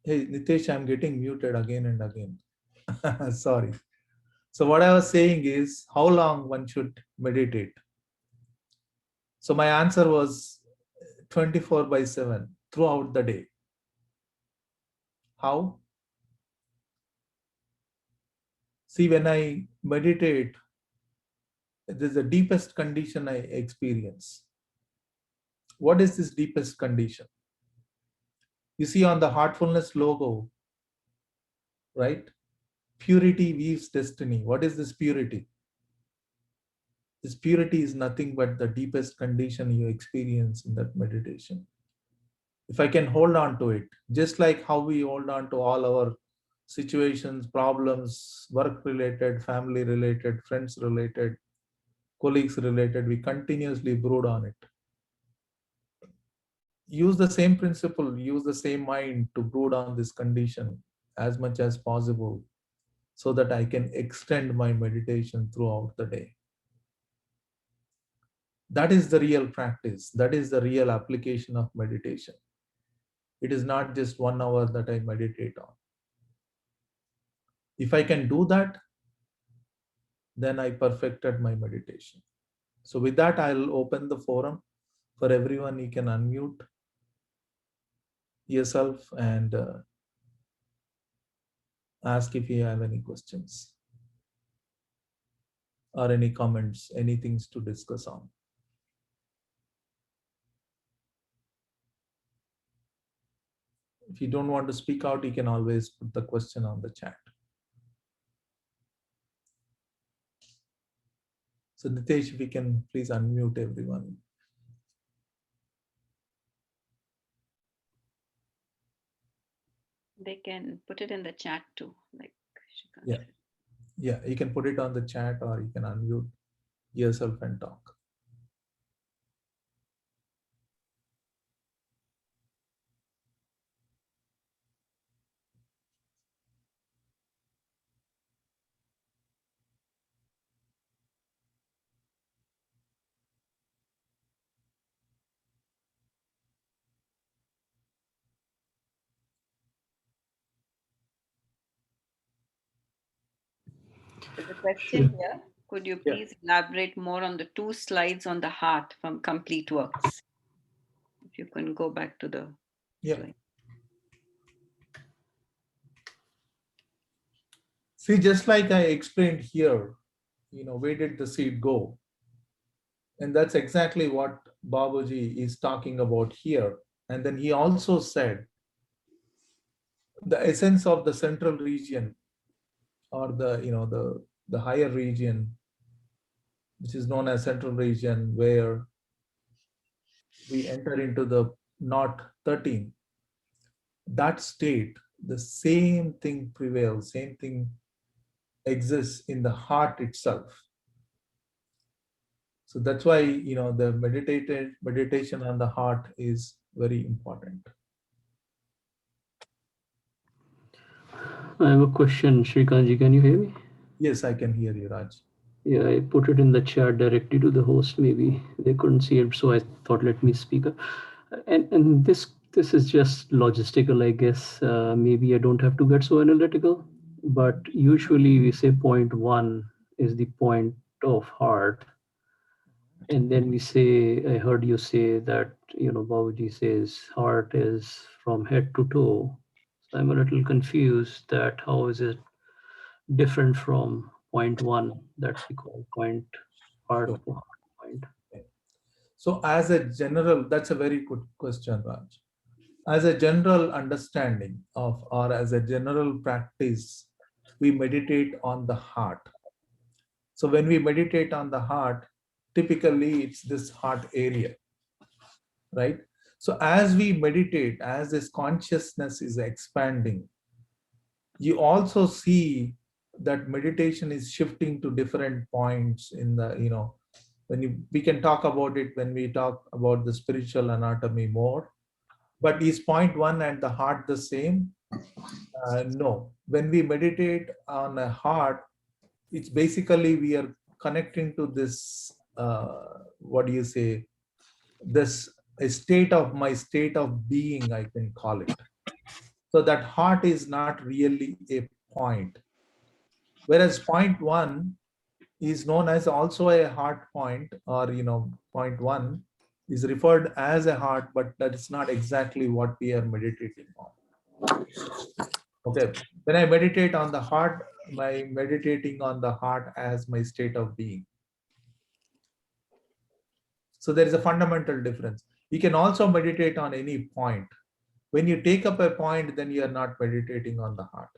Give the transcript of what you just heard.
Hey, Nitesh, I'm getting muted again and again. Sorry. So what I was saying is how long one should meditate. So my answer was 24 by 7 throughout the day. How? See, when I meditate, this is the deepest condition I experience. What is this deepest condition? You see on the Heartfulness logo, right? Purity weaves destiny. What is this purity? This purity is nothing but the deepest condition you experience in that meditation. If I can hold on to it, just like how we hold on to all our situations, problems, work related, family related, friends related, colleagues related, we continuously brood on it. Use the same principle, use the same mind to brood on this condition as much as possible so that I can extend my meditation throughout the day. That is the real practice. That is the real application of meditation. It is not just 1 hour that I meditate on. If I can do that, then I perfected my meditation. So, with that, I'll open the forum for everyone. You can unmute yourself and ask if you have any questions or any comments, any things to discuss on. If you don't want to speak out, you can always put the question on the chat. So, Nitesh, if you can please unmute everyone. They can put it in the chat too, like Yeah, Shrikant. yeah, you can put it on the chat or you can unmute yourself and talk. There's a question Sure. here. Could you Yeah, please elaborate more on the 2 slides on the heart from Complete Works? If you can go back to the yeah. slide. See, just like I explained here, where did the seed go? And that's exactly what Babaji is talking about here. And then he also said the essence of the central region or the higher region, which is known as central region, where we enter into the knot 13, that state, the same thing prevails, same thing exists in the heart itself. So that's why the meditation on the heart is very important. I have a question, Shrikantji. Can you hear me? Yes, I can hear you, Raj. Yeah, I put it in the chat directly to the host. Maybe they couldn't see it, so I thought let me speak. And this is just logistical, I guess. Maybe I don't have to get so analytical, but usually we say point one is the point of heart, and then we say I heard you say that Babaji says heart is from head to toe. So I'm a little confused that how is it different from point one that we call point heart Sure. to heart point. So, as a general, that's a very good question, Raj. As a general understanding of, or as a general practice, we meditate on the heart. So, when we meditate on the heart, typically it's this heart area, right? So, as we meditate, as this consciousness is expanding, you also see that meditation is shifting to different points in the, we can talk about it when we talk about the spiritual anatomy more. But is point one and the heart the same? No. When we meditate on a heart, it's basically we are connecting to this, what do you say, this a state of my state of being, I can call it. So that heart is not really a point. Whereas point 1 is known as also a heart point, or point 1 is referred as a heart, but that is not exactly what we are meditating on. Okay, when I meditate on the heart, my meditating on the heart as my state of being. So there is a fundamental difference. You can also meditate on any point. When you take up a point, then you are not meditating on the heart.